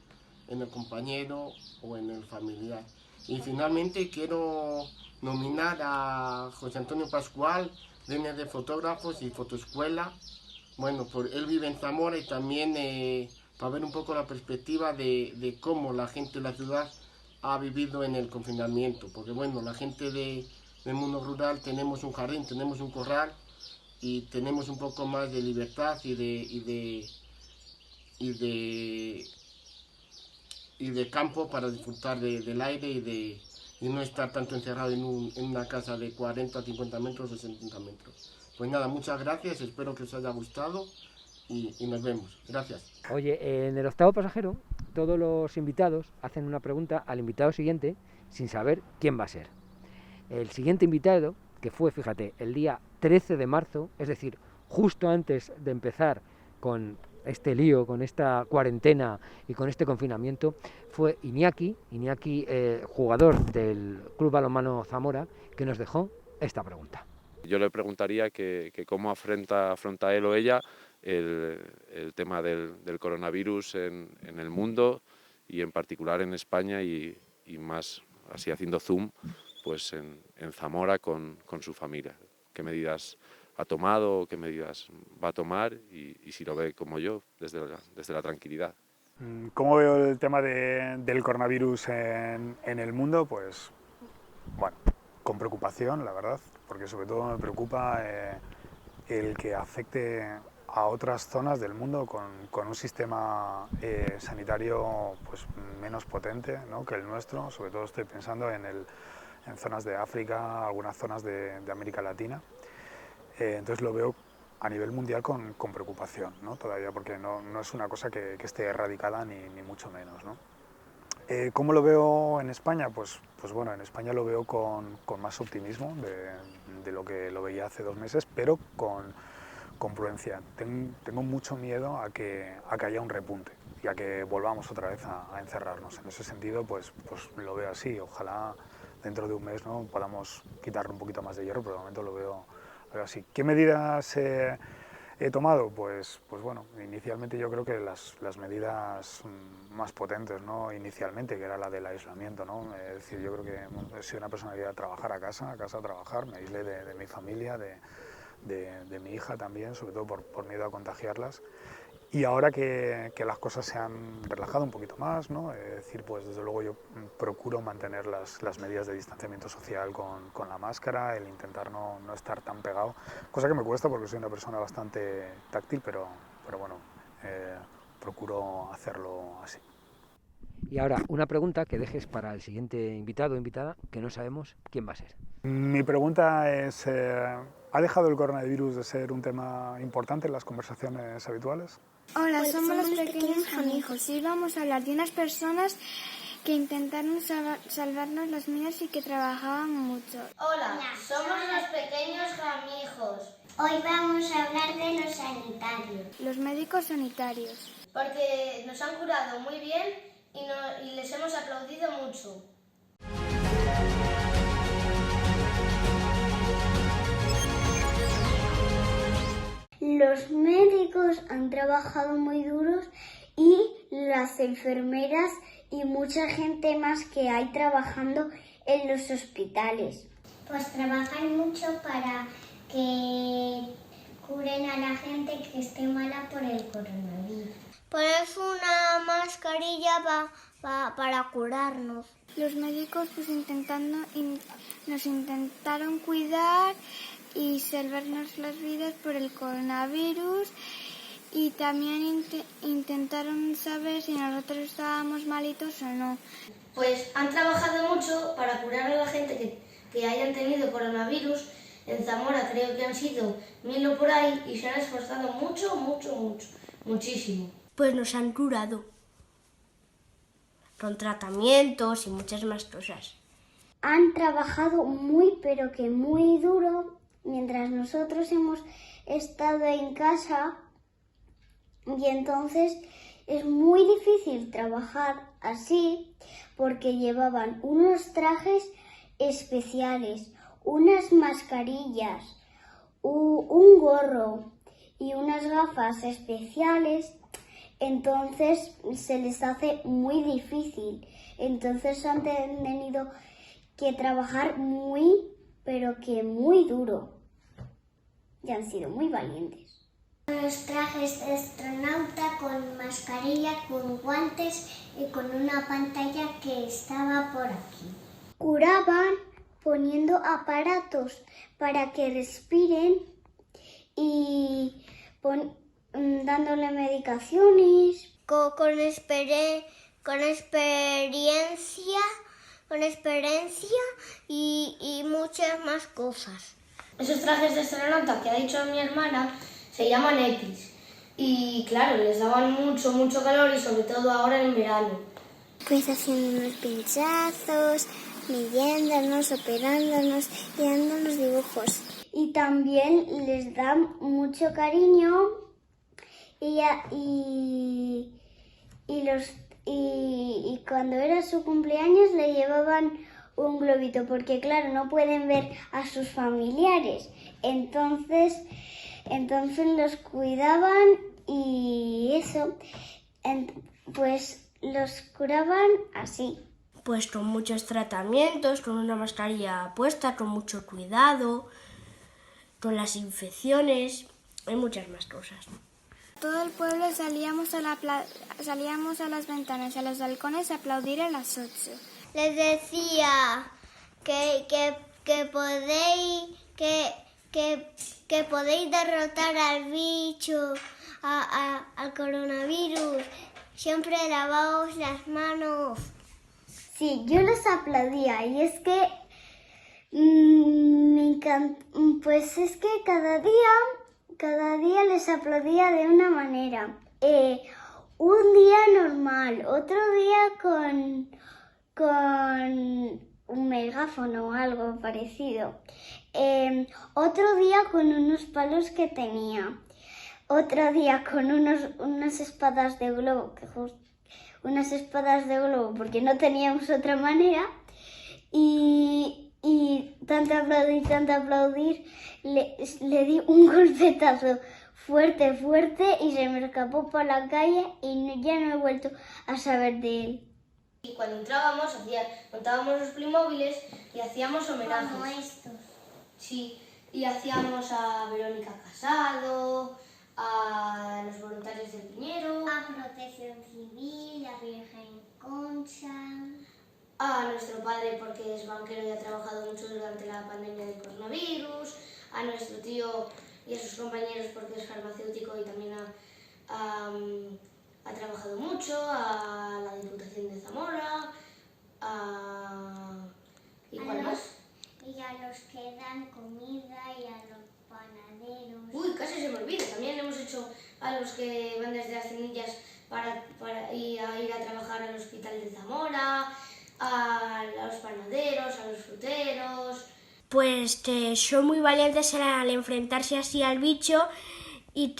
en el compañero o en el familiar. Y finalmente quiero nominar a José Antonio Pascual, de Fotógrafos y Fotoescuela. Bueno, él vive en Zamora, y también para ver un poco la perspectiva de cómo la gente de la ciudad ha vivido en el confinamiento, porque bueno, la gente del mundo rural tenemos un jardín, tenemos un corral y tenemos un poco más de libertad y de campo para disfrutar del aire y no estar tanto encerrado en una casa de 40, 50 metros o 60 metros. Pues nada, muchas gracias, espero que os haya gustado y nos vemos. Gracias. Oye, en el octavo pasajero todos los invitados hacen una pregunta al invitado siguiente sin saber quién va a ser. El siguiente invitado, que fue, fíjate, el día 13 de marzo, es decir, justo antes de empezar con este lío, con esta cuarentena y con este confinamiento, fue Iñaki, jugador del Club Balonmano Zamora, que nos dejó esta pregunta. Yo le preguntaría que cómo afronta él o ella el tema del coronavirus en el mundo, y en particular en España, y más así haciendo zoom pues en Zamora con su familia. ¿Qué medidas ha tomado, qué medidas va a tomar, y si lo ve como yo, desde la tranquilidad? ¿Cómo veo el tema del coronavirus en el mundo? Pues bueno, con preocupación, la verdad, porque sobre todo me preocupa el que afecte a otras zonas del mundo con un sistema sanitario pues menos potente, ¿no?, que el nuestro. Sobre todo estoy pensando en zonas de África, algunas zonas de América Latina. Entonces lo veo a nivel mundial con preocupación, ¿no?, todavía, porque no es una cosa que esté erradicada ni mucho menos, ¿no? ¿Cómo lo veo en España? Pues bueno, en España lo veo con más optimismo de lo que lo veía hace 2 meses, pero con prudencia. Tengo mucho miedo a que haya un repunte y a que volvamos otra vez a encerrarnos. En ese sentido, pues lo veo así. Ojalá dentro de un mes, ¿no?, podamos quitarle un poquito más de hierro, pero de momento lo veo así. ¿Qué medidas he tomado? Pues bueno, inicialmente yo creo que las medidas más potentes, ¿no?, inicialmente, que era la del aislamiento, ¿no? Es decir, yo creo que he sido una persona que iba a trabajar a casa a trabajar, me aislé de mi familia, de mi hija también, sobre todo por miedo a contagiarlas. Y ahora que las cosas se han relajado un poquito más, ¿no?, es decir, pues desde luego yo procuro mantener las medidas de distanciamiento social con la máscara, el intentar no estar tan pegado, cosa que me cuesta porque soy una persona bastante táctil, pero bueno, procuro hacerlo así. Y ahora, una pregunta que dejes para el siguiente invitado o invitada, que no sabemos quién va a ser. Mi pregunta es, ¿ha dejado el coronavirus de ser un tema importante en las conversaciones habituales? Hola, somos los pequeños jamijos y vamos a hablar de unas personas que intentaron salvarnos las vidas y que trabajaban mucho. Hola, somos los pequeños jamijos. Hoy vamos a hablar de los sanitarios. Los médicos sanitarios. Porque nos han curado muy bien y les hemos aplaudido mucho. Los médicos han trabajado muy duros y las enfermeras y mucha gente más que hay trabajando en los hospitales. Pues trabajan mucho para que curen a la gente que esté mala por el coronavirus. Ponerse una mascarilla para curarnos. Los médicos pues nos intentaron cuidar y salvarnos las vidas por el coronavirus y también intentaron saber si nosotros estábamos malitos o no. Pues han trabajado mucho para curar a la gente que hayan tenido coronavirus. En Zamora creo que han sido 1000 o por ahí y se han esforzado muchísimo. Pues nos han curado con tratamientos y muchas más cosas. Han trabajado muy pero que muy duro mientras nosotros hemos estado en casa y entonces es muy difícil trabajar así porque llevaban unos trajes especiales, unas mascarillas, un gorro y unas gafas especiales, entonces se les hace muy difícil. Entonces han tenido que trabajar muy, pero que muy duro. Y han sido muy valientes. Los trajes de astronauta con mascarilla, con guantes y con una pantalla que estaba por aquí. Curaban poniendo aparatos para que respiren y dándole medicaciones. Con experiencia y muchas más cosas. Esos trajes de astronauta que ha dicho mi hermana se llaman EPIs y claro, les daban mucho calor y sobre todo ahora en verano. Pues haciendo unos pinchazos, midiéndonos, operándonos y dándonos dibujos. Y también les dan mucho cariño y cuando era su cumpleaños le llevaban un globito porque claro, no pueden ver a sus familiares. Entonces los cuidaban y eso, pues los curaban así. Pues con muchos tratamientos, con una mascarilla puesta, con mucho cuidado, con las infecciones y muchas más cosas. Todo el pueblo salíamos a las ventanas, a los balcones a aplaudir a las 8. Les decía que podéis derrotar al bicho, al coronavirus. Siempre lavaos las manos. Sí, yo los aplaudía y es que pues es que cada día les aplaudía de una manera. Un día normal, otro día con un megáfono o algo parecido. Otro día con unos palos que tenía. Otro día con unas espadas de globo, porque no teníamos otra manera. Y tanto aplaudir, le di un golpetazo fuerte y se me escapó por la calle y ya no he vuelto a saber de él. Y cuando entrábamos, montábamos los Playmobiles y hacíamos homenajes. Como estos. Sí, y hacíamos a Verónica Casado, a los voluntarios del Piñero, A Protección Civil, a Virgen Concha, a nuestro padre porque es banquero y ha trabajado mucho durante la pandemia del coronavirus, a nuestro tío y a sus compañeros porque es farmacéutico y también ha trabajado mucho, a la Diputación de Zamora, ¿y cuál más? y a los que dan comida y a los panaderos. Uy, casi se me olvida, también hemos hecho a los que van desde las Cenillas para ir a trabajar al Hospital de Zamora, a los panaderos, a los fruteros. Pues son muy valientes al enfrentarse así al bicho y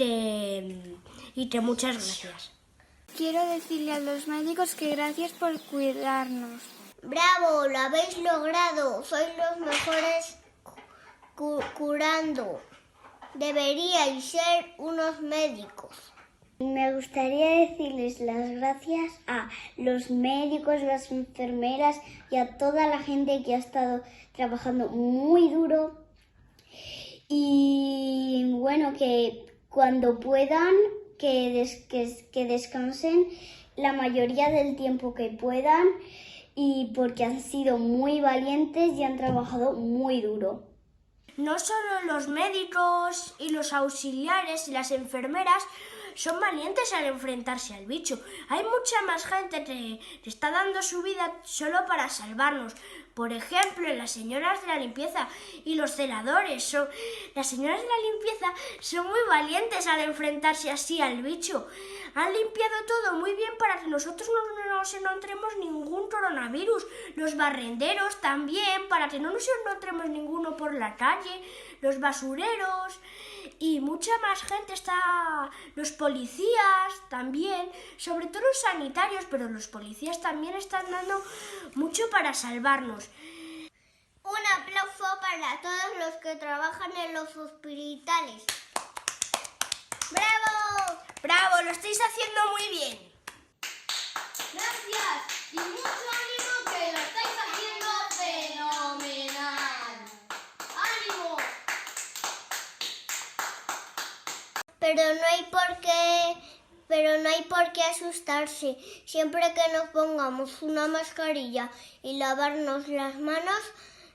muchas gracias. Quiero decirle a los médicos que gracias por cuidarnos. ¡Bravo! ¡Lo habéis logrado! ¡Sois los mejores curando! Deberíais ser unos médicos. Me gustaría decirles las gracias a los médicos, las enfermeras y a toda la gente que ha estado trabajando muy duro. Y bueno, que cuando puedan, que descansen la mayoría del tiempo que puedan, y porque han sido muy valientes y han trabajado muy duro. No solo los médicos y los auxiliares y las enfermeras son valientes al enfrentarse al bicho. Hay mucha más gente que está dando su vida solo para salvarnos. Por ejemplo, las señoras de la limpieza y los celadores. Las señoras de la limpieza son muy valientes al enfrentarse así al bicho. Han limpiado todo muy bien para que nosotros no nos encontremos ningún coronavirus. Los barrenderos también, para que no nos encontremos ninguno por la calle. Los basureros y mucha más gente está. Los policías también, sobre todo los sanitarios, pero los policías también están dando mucho para salvarnos. Un aplauso para todos los que trabajan en los hospitales. ¡Bravo! ¡Bravo! ¡Lo estáis haciendo muy bien! Gracias y mucho ánimo que lo estáis haciendo fenomenal. ¡Ánimo! Pero no hay por qué asustarse. Siempre que nos pongamos una mascarilla y lavarnos las manos,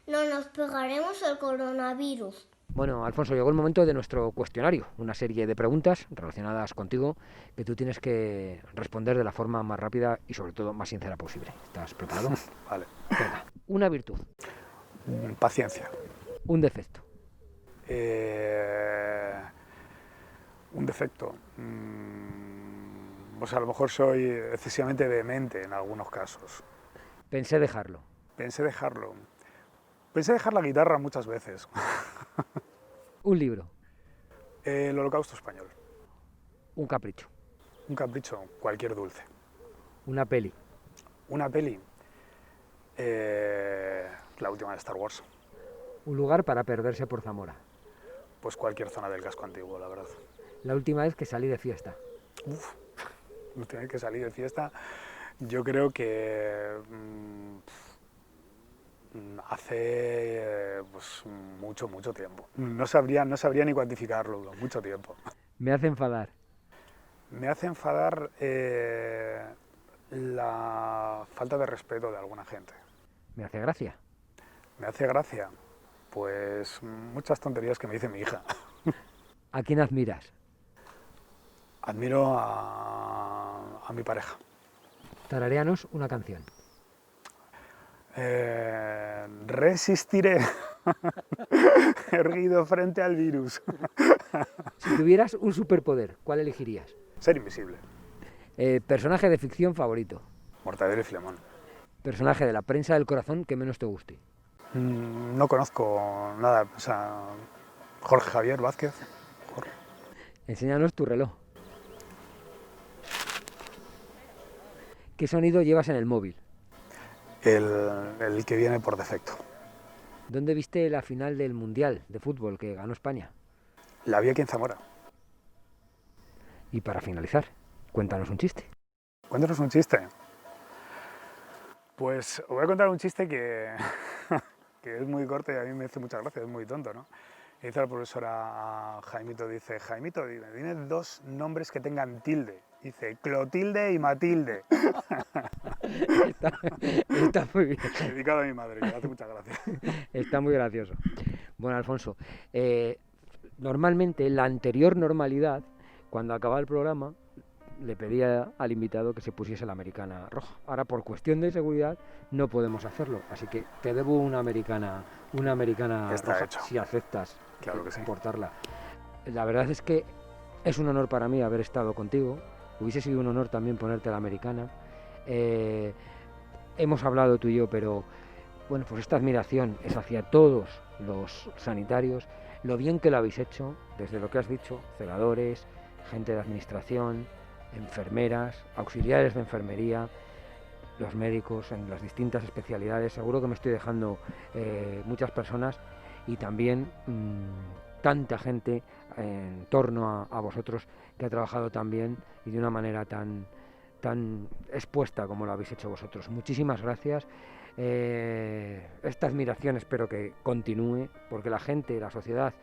no nos pegaremos el coronavirus. Bueno, Alfonso, llegó el momento de nuestro cuestionario, una serie de preguntas relacionadas contigo que tú tienes que responder de la forma más rápida y sobre todo más sincera posible. ¿Estás preparado? Vale. Venga, una virtud. Paciencia. Un defecto. Un defecto. Pues a lo mejor soy excesivamente vehemente en algunos casos. Pensé dejarlo. Pensé dejarlo. Pensé dejar la guitarra muchas veces. Un libro. El Holocausto Español. Un capricho. Un capricho, cualquier dulce. Una peli. Una peli. La última de Star Wars. Un lugar para perderse por Zamora. Pues cualquier zona del casco antiguo, la verdad. La última vez que salí de fiesta. Uf, la última vez que salí de fiesta, yo creo que hace pues, mucho tiempo. No sabría ni cuantificarlo, mucho tiempo. Me hace enfadar. Me hace enfadar la falta de respeto de alguna gente. Me hace gracia. Me hace gracia, pues muchas tonterías que me dice mi hija. ¿A quién admiras? Admiro a mi pareja. Tarareanos una canción. Resistiré, erguido frente al virus. Si tuvieras un superpoder, ¿cuál elegirías? Ser invisible. Personaje de ficción favorito. Mortadelo y Filemón. Personaje de la prensa del corazón que menos te guste. No conozco nada, o sea, Jorge Javier Vázquez. Jorge. Enséñanos tu reloj. ¿Qué sonido llevas en el móvil? El que viene por defecto. ¿Dónde viste la final del Mundial de Fútbol que ganó España? La vi aquí en Zamora. Y para finalizar, cuéntanos un chiste. Cuéntanos un chiste. Pues os voy a contar un chiste que es muy corto y a mí me hace mucha gracia, es muy tonto, ¿no? Y dice la profesora a Jaimito, dice, Jaimito, dime 2 nombres que tengan tilde. Dice, Clotilde y Matilde. Está muy bien. Dedicado a mi madre, que me hace mucha gracia. Está muy gracioso. Bueno, Alfonso, normalmente en la anterior normalidad, cuando acababa el programa, le pedía al invitado que se pusiese la americana roja. Ahora, por cuestión de seguridad, no podemos hacerlo. Así que te debo una americana Está roja, hecho. si aceptas Claro que sí. portarla. La verdad es que es un honor para mí haber estado contigo. Hubiese sido un honor también ponerte la americana. Hemos hablado tú y yo, pero bueno, pues esta admiración es hacia todos los sanitarios. Lo bien que lo habéis hecho, desde lo que has dicho, celadores, gente de administración, enfermeras, auxiliares de enfermería, los médicos en las distintas especialidades. Seguro que me estoy dejando muchas personas y también tanta gente en torno a vosotros que ha trabajado tan bien y de una manera tan expuesta como lo habéis hecho vosotros. Muchísimas gracias. Esta admiración espero que continúe, porque la gente, la sociedad,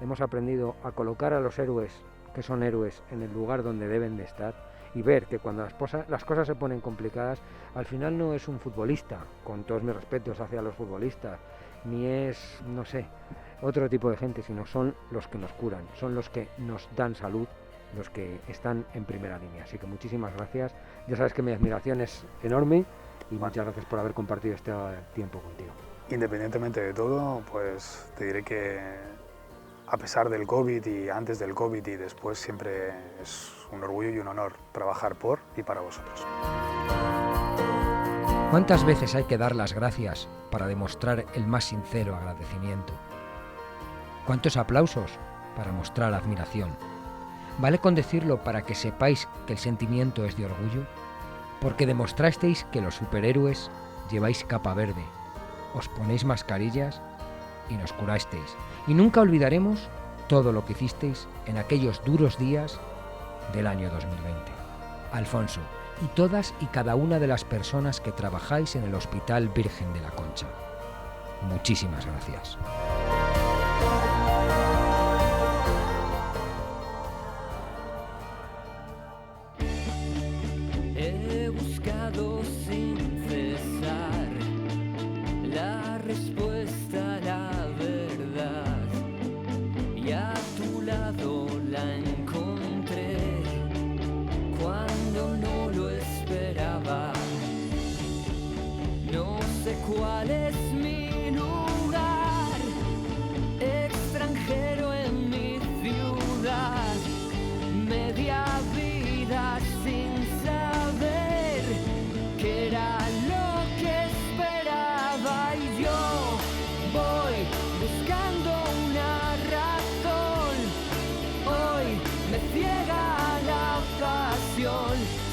hemos aprendido a colocar a los héroes, que son héroes, en el lugar donde deben de estar, y ver que cuando las cosas se ponen complicadas, al final no es un futbolista, con todos mis respetos hacia los futbolistas, ni es, no sé, otro tipo de gente, sino son los que nos curan, son los que nos dan salud, los que están en primera línea. Así que muchísimas gracias. Ya sabes que mi admiración es enorme y muchas gracias por haber compartido este tiempo contigo. Independientemente de todo, pues te diré que a pesar del COVID y antes del COVID y después, siempre es un orgullo y un honor trabajar por y para vosotros. ¿Cuántas veces hay que dar las gracias para demostrar el más sincero agradecimiento? ¿Cuántos aplausos para mostrar admiración? ¿Vale con decirlo para que sepáis que el sentimiento es de orgullo? Porque demostrasteis que los superhéroes lleváis capa verde, os ponéis mascarillas y nos curasteis. Y nunca olvidaremos todo lo que hicisteis en aquellos duros días del año 2020. Alfonso, y todas y cada una de las personas que trabajáis en el Hospital Virgen de la Concha. Muchísimas gracias. He buscado sin cesar la respuesta a la verdad y a tu lado la encontré cuando no lo esperaba. No sé cuál es mi lugar, extranjero en mi ciudad, media vida sin saber qué era lo que esperaba, y yo voy buscando una razón. Hoy me ciega la pasión.